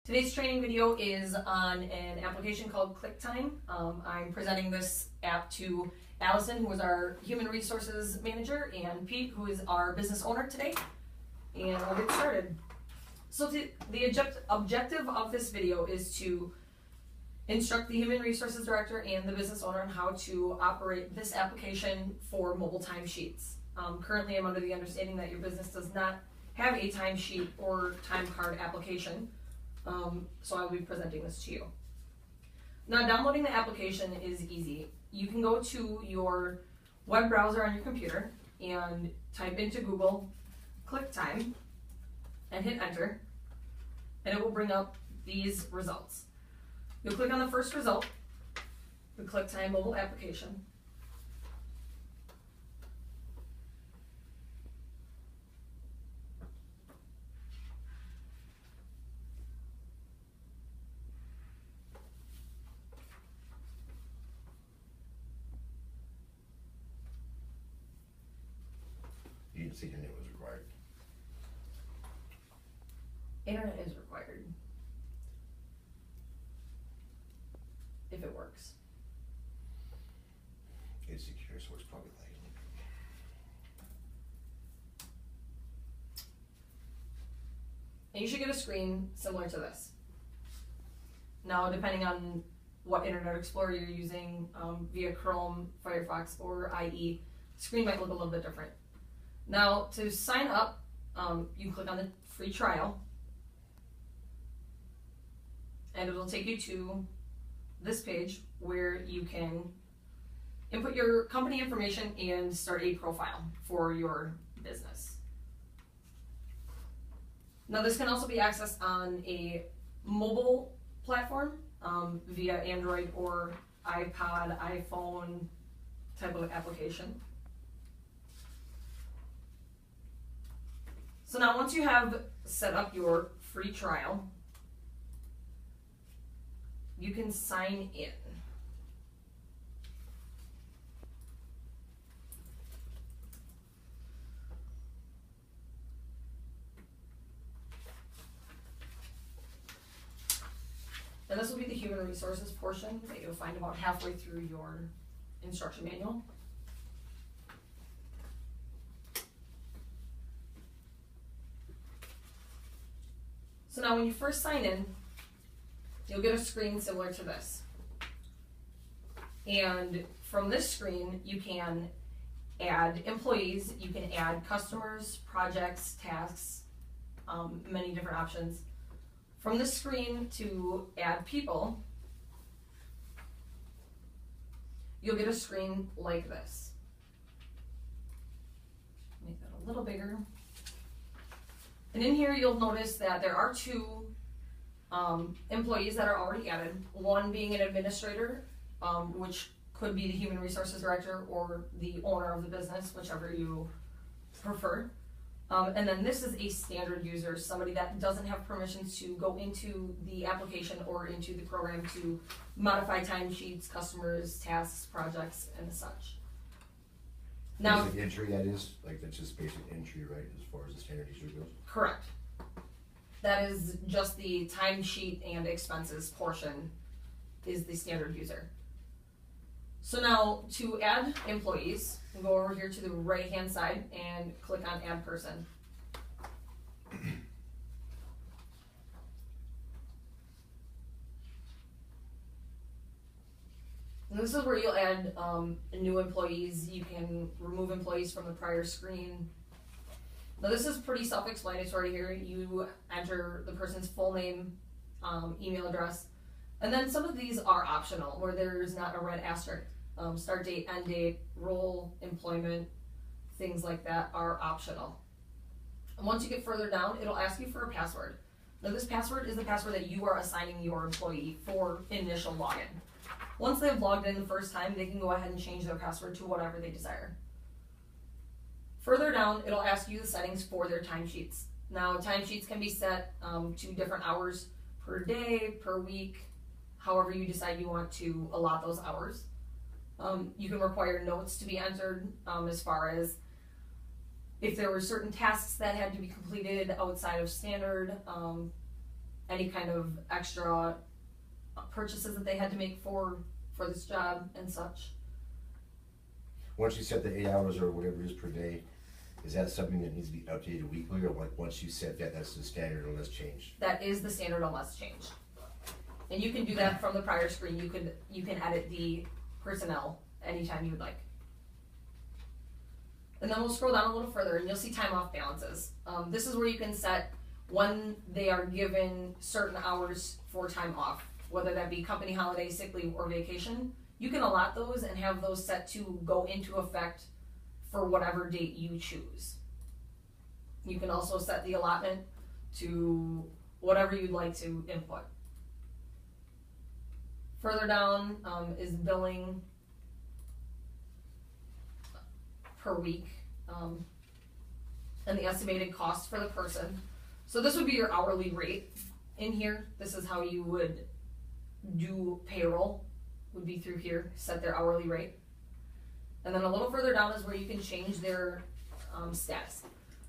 Today's training video is on an application called QuickTime. I'm presenting this app to Allison, who is our Human Resources Manager, and Pete, who is our business owner today. And we'll get started. So the objective of this video is to instruct the Human Resources Director and the business owner on how to operate this application for mobile timesheets. Currently, I'm under the understanding that your business does not have a timesheet or time card application. So I will be presenting this to you. Now, downloading the application is easy. You can go to your web browser on your computer and type into Google QuickTime and hit enter, and it will bring up these results. You'll click on the first result, the QuickTime mobile application. You didn't see internet was required. Internet is required if it works. It's secure, so it's probably lagging. And you should get a screen similar to this. Now, depending on what Internet Explorer you're using, via Chrome, Firefox, or IE, the screen might look a little bit different. Now, to sign up, you click on the free trial, and it'll take you to this page where you can input your company information and start a profile for your business. Now, this can also be accessed on a mobile platform via Android or iPod, iPhone type of application. So now, once you have set up your free trial, you can sign in. And this will be the human resources portion that you'll find about halfway through your instruction manual. So now when you first sign in, you'll get a screen similar to this. And from this screen, you can add employees, you can add customers, projects, tasks, many different options. From this screen to add people, you'll get a screen like this. Make that a little bigger. And in here, you'll notice that there are two employees that are already added, one being an administrator, which could be the Human Resources Director or the owner of the business, whichever you prefer. And then this is a standard user, somebody that doesn't have permissions to go into the application or into the program to modify timesheets, customers, tasks, projects, and such. Now, basic entry, that is, like, that's just basic entry, right, as far as the standard user goes? Correct. That is just the timesheet and expenses portion is the standard user. So now, to add employees, we'll go over here to the right-hand side and click on Add Person. And this is where you'll add new employees. You can remove employees from the prior screen. Now, this is pretty self-explanatory here. You enter the person's full name, email address, and then some of these are optional where there's not a red asterisk. Start date, end date, role, employment, things like that are optional. And once you get further down, it'll ask you for a password. Now, this password is the password that you are assigning your employee for initial login. Once they've logged in the first time, they can go ahead and change their password to whatever they desire. Further down, it'll ask you the settings for their timesheets. Now, timesheets can be set to different hours per day, per week, however you decide you want to allot those hours. You can require notes to be entered as far as if there were certain tasks that had to be completed outside of standard, any kind of extra purchases that they had to make for this job and such. Once you set the 8 hours or whatever it is per day, is that something that needs to be updated weekly, or like once you set that, that's the standard unless changed? That is the standard unless changed. And you can do that from the prior screen. You can edit the personnel anytime you would like. And then we'll scroll down a little further and you'll see time off balances. This is where you can set when they are given certain hours for time off, whether that be company holiday, sick leave, or vacation. You can allot those and have those set to go into effect for whatever date you choose. You can also set the allotment to whatever you'd like to input. Further down is billing per week, and the estimated cost for the person. So this would be your hourly rate in here. This is how you would do payroll, would be through here, set their hourly rate. And then a little further down is where you can change their status.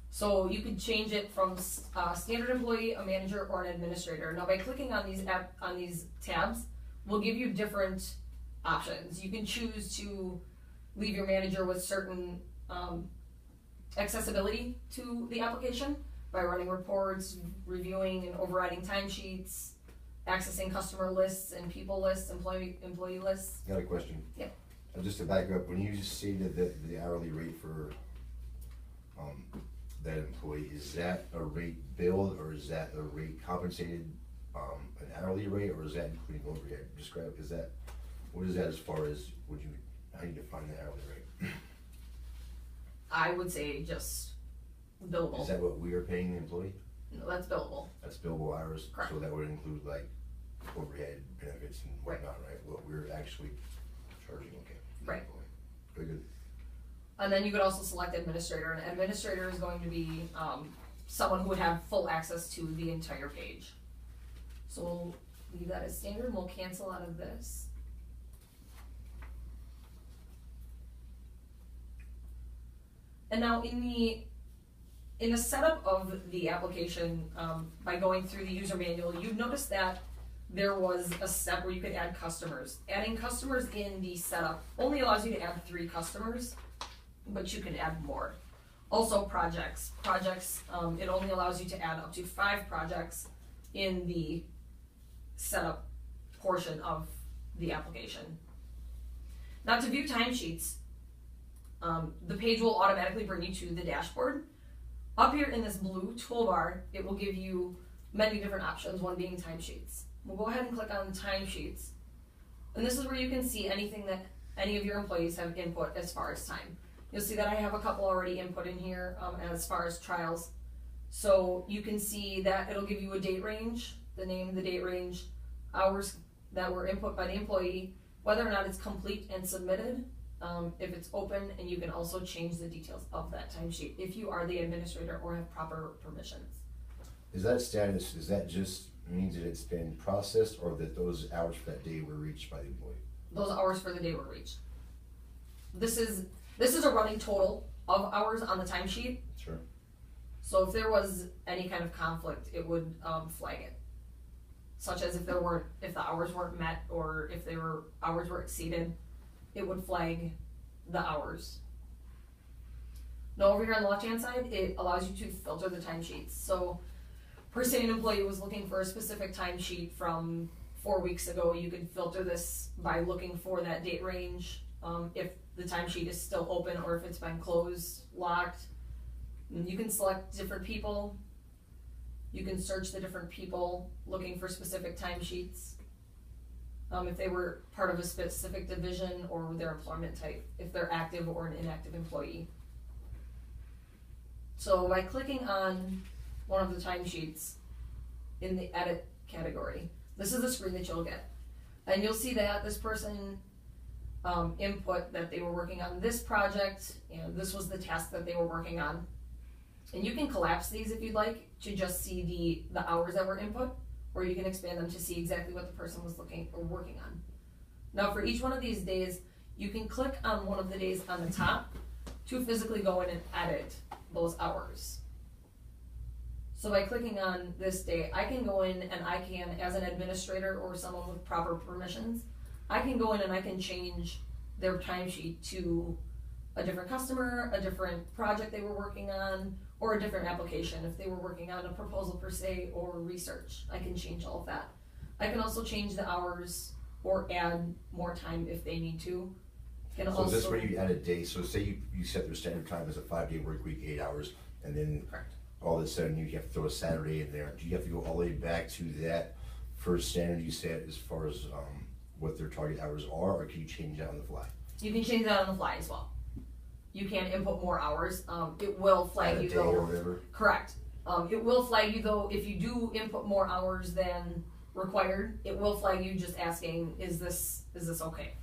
So you could change it from standard employee, a manager, or an administrator. Now by clicking on these tabs, will give you different options. You can choose to leave your manager with certain accessibility to the application by running reports, reviewing and overriding timesheets, accessing customer lists and people lists, employee lists. Got a question? Yeah. Just to back up, when you stated that the hourly rate for that employee, is that a rate billed or is that a rate compensated, an hourly rate, or is that including overhead? Describe, what is that as far as, how do you define the hourly rate? I would say just billable. Is that what we are paying the employee? No, that's billable. That's billable hours? Correct. So that would include like overhead, benefits and whatnot, right? What we're actually charging, okay. Right. Very good. And then you could also select administrator, and administrator is going to be someone who would have full access to the entire page. So we'll leave that as standard and we'll cancel out of this. And now in the setup of the application, by going through the user manual, you'd notice that there was a step where you could add customers. Adding customers in the setup only allows you to add 3 customers, but you can add more. Also projects. It only allows you to add up to 5 projects in the setup portion of the application. Now to view timesheets, the page will automatically bring you to the dashboard. Up here in this blue toolbar, it will give you many different options, one being timesheets. We'll go ahead and click on timesheets. And this is where you can see anything that any of your employees have input as far as time. You'll see that I have a couple already input in here as far as trials. So you can see that it'll give you a date range, the name, the date range, hours that were input by the employee, whether or not it's complete and submitted, if it's open, and you can also change the details of that timesheet if you are the administrator or have proper permissions. Is that status, is that just means that it's been processed, or that those hours for that day were reached by the employee? Those hours for the day were reached. This is a running total of hours on the timesheet. Sure. So if there was any kind of conflict, it would flag it. Such as if the hours weren't met, or if hours were exceeded, it would flag the hours. Now over here on the left hand side, it allows you to filter the timesheets. So per se an employee was looking for a specific timesheet from 4 weeks ago, you could filter this by looking for that date range, if the timesheet is still open or if it's been closed, locked. You can select different people. You can search the different people looking for specific timesheets. If they were part of a specific division or their employment type, if they're active or an inactive employee. So by clicking on one of the timesheets in the edit category, this is the screen that you'll get. And you'll see that this person input that they were working on this project, and this was the task that they were working on. And you can collapse these if you'd like to just see the hours that were input, or you can expand them to see exactly what the person was looking or working on. Now for each one of these days, you can click on one of the days on the top to physically go in and edit those hours. So by clicking on this day, I can go in and I can, as an administrator or someone with proper permissions, I can go in and I can change their timesheet to a different customer, a different project they were working on, or a different application. If they were working on a proposal per se or research, I can change all of that. I can also change the hours or add more time if they need to. So is this where you add a day, so say you set their standard time as a 5-day work week, 8 hours, and then Correct. all of a sudden you have to throw a Saturday in there. Do you have to go all the way back to that first standard you set as far as what their target hours are, or can you change that on the fly? You can change that on the fly as well. You can input more hours. It will Add flag a you day though. or whatever? Correct. It will flag you though, if you do input more hours than required, it will flag you just asking, is this okay?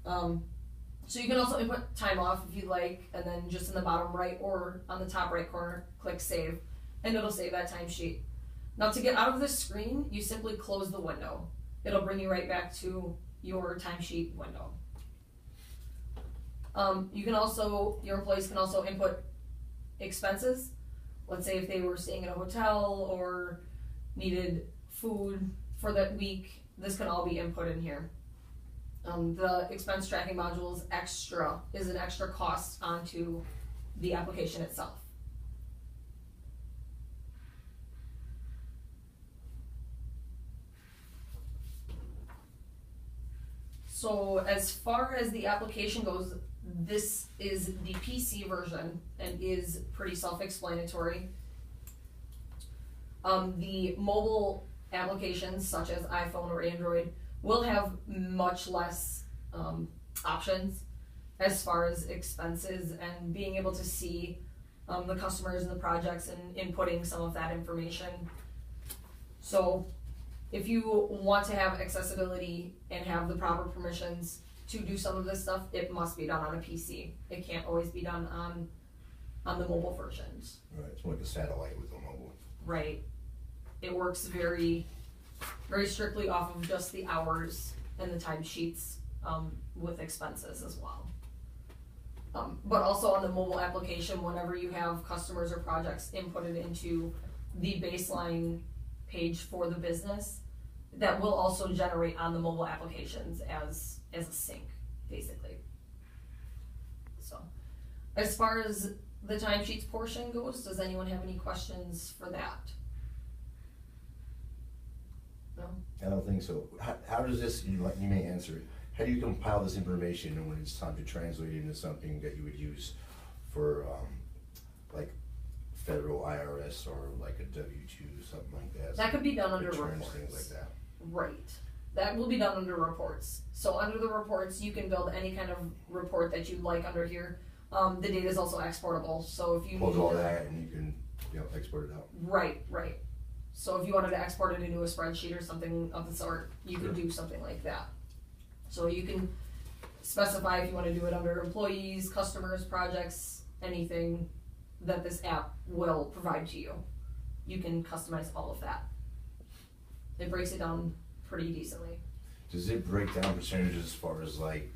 So you can also input time off if you'd like, and then just in the bottom right or on the top right corner, click save, and it'll save that timesheet. Now to get out of this screen, you simply close the window. It'll bring you right back to your timesheet window. You can also, your employees can also input expenses. Let's say if they were staying in a hotel or needed food for that week, this can all be input in here. The expense tracking module is an extra cost onto the application itself. So as far as the application goes, this is the PC version and is pretty self-explanatory. The mobile applications such as iPhone or Android will have much less options as far as expenses and being able to see the customers and the projects and inputting some of that information. So if you want to have accessibility and have the proper permissions to do some of this stuff, it must be done on a PC. It can't always be done on the mobile versions. Right, it's more like a satellite with a mobile. Right. It works very, very strictly off of just the hours and the timesheets with expenses as well. But also on the mobile application, whenever you have customers or projects inputted into the baseline page for the business, that will also generate on the mobile applications as a sync, basically. So, as far as the timesheets portion goes, does anyone have any questions for that? No? I don't think so. How does this, you may answer it, how do you compile this information and when it's time to translate it into something that you would use for like federal IRS or like a W-2, something like that? That could be done under Returns, reports. things like that. Right. That will be done under reports. So under the reports, you can build any kind of report that you'd like under here. The data is also exportable, so if you Pulls need all to- that and you can, export it out. Right. So if you wanted to export it into a spreadsheet or something of the sort, you Sure. could do something like that. So you can specify if you want to do it under employees, customers, projects, anything that this app will provide to you. You can customize all of that. It breaks it down pretty decently. Does it break down percentages as far as like,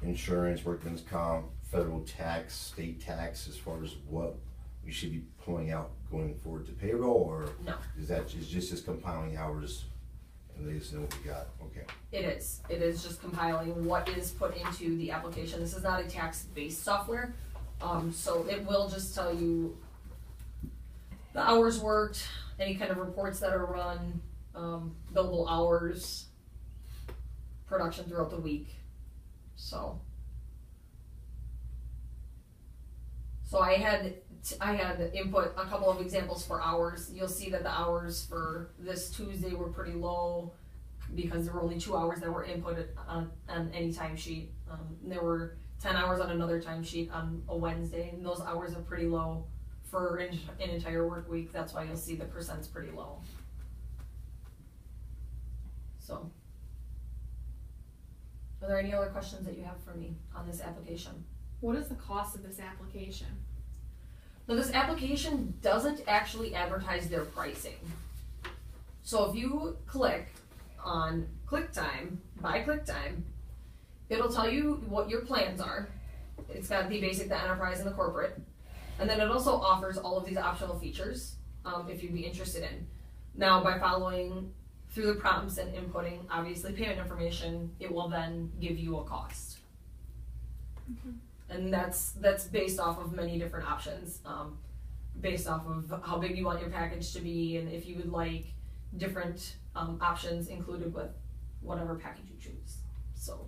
insurance, workman's comp, federal tax, state tax, as far as what we should be pulling out going forward to payroll, or No. is that just compiling hours and they just know what we got? Okay. It is just compiling what is put into the application. This is not a tax-based software, so it will just tell you the hours worked, any kind of reports that are run, billable hours, production throughout the week. So I had input a couple of examples for hours. You'll see that the hours for this Tuesday were pretty low because there were only 2 hours that were inputted on any timesheet. There were 10 hours on another timesheet on a Wednesday, and those hours are pretty low for an entire work week. That's why you'll see the percent's pretty low. So, are there any other questions that you have for me on this application? What is the cost of this application? Now, this application doesn't actually advertise their pricing. So if you click on QuickTime, by QuickTime, it'll tell you what your plans are. It's got the basic, the enterprise, and the corporate. And then it also offers all of these optional features, if you'd be interested in. Now, by following through the prompts and inputting, obviously, payment information, it will then give you a cost. And that's based off of many different options, based off of how big you want your package to be, and if you would like different options included with whatever package you choose. So.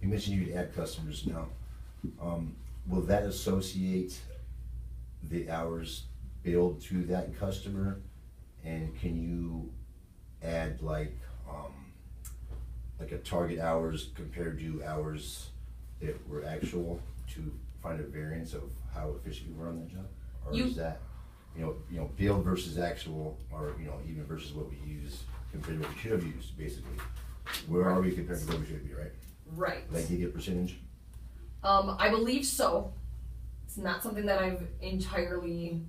You mentioned you could add customers now. Will that associate the hours billed to that customer? And can you add like a target hours compared to hours that were actual to find a variance of how efficient you were on that job? Or is that, you know, billed versus actual, or, you know, even versus what we use compared to what we should have used, basically? Where are we compared to what we should be, right? Right. Like, you get percentage? I believe so. It's not something that I've entirely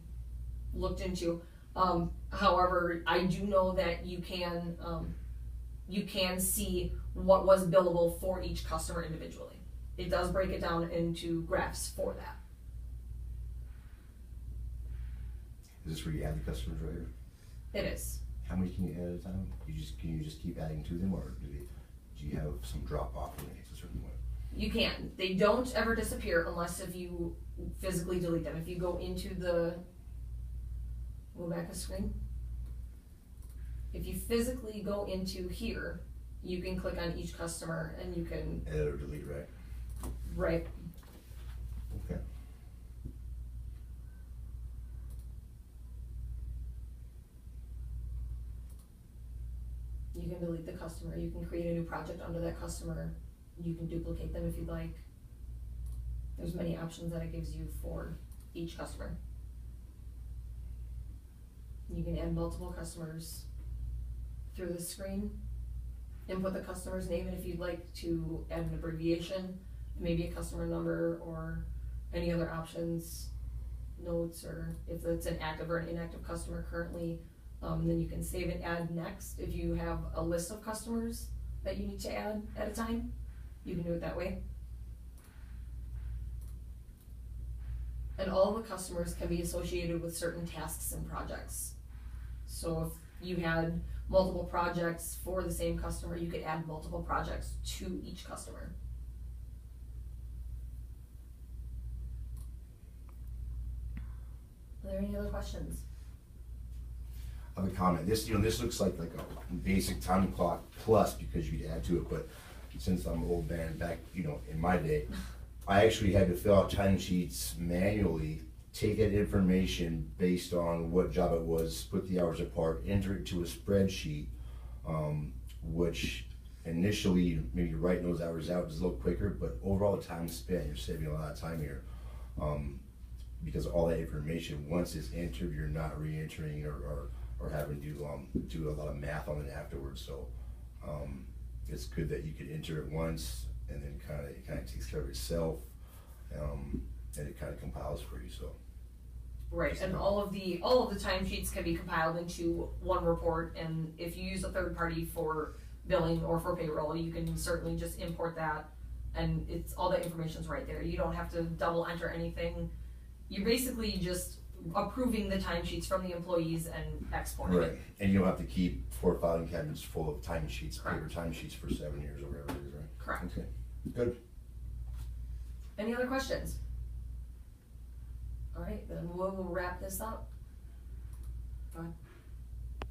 looked into. However, I do know that you can see what was billable for each customer individually. It does break it down into graphs for that. Is this where you add the customers right here? It is. How many can you add at a time? Can you just keep adding to them, or do you have some drop off when it hits a certain point? You can. They don't ever disappear unless if you physically delete them. If you go into go back a screen. If you physically go into here, you can click on each customer and you can. Edit or delete, right? Right. Okay. You can delete the customer. You can create a new project under that customer. You can duplicate them if you'd like. There's many options that it gives you for each customer. You can add multiple customers through the screen. Input the customer's name, and if you'd like to add an abbreviation, maybe a customer number or any other options, notes, or if it's an active or an inactive customer currently, then you can save and add next. If you have a list of customers that you need to add at a time, you can do it that way. And all the customers can be associated with certain tasks and projects. So if you had multiple projects for the same customer, you could add multiple projects to each customer. Are there any other questions? I have a comment. This looks like a basic time clock plus, because you could add to it, but since I'm an old man, back, in my day, I actually had to fill out timesheets manually, take that information based on what job it was, split the hours apart, enter it to a spreadsheet, which initially, maybe writing those hours out is a little quicker, but overall the time spent, you're saving a lot of time here. Because all that information, once it's entered, you're not re-entering or having to do a lot of math on it afterwards. So it's good that you could enter it once, and then it kind of takes care of itself, and it kind of compiles for you. So right, and all of the timesheets can be compiled into one report. And if you use a third party for billing or for payroll, you can certainly just import that, and it's all that information's right there. You don't have to double enter anything. You're basically just approving the timesheets from the employees and exporting right, it. and you don't have to keep 4 filing cabinets full of timesheets, Correct. paper timesheets for 7 years or whatever it is, right? Correct. Okay, good. Any other questions? All right, then we'll wrap this up. Go ahead.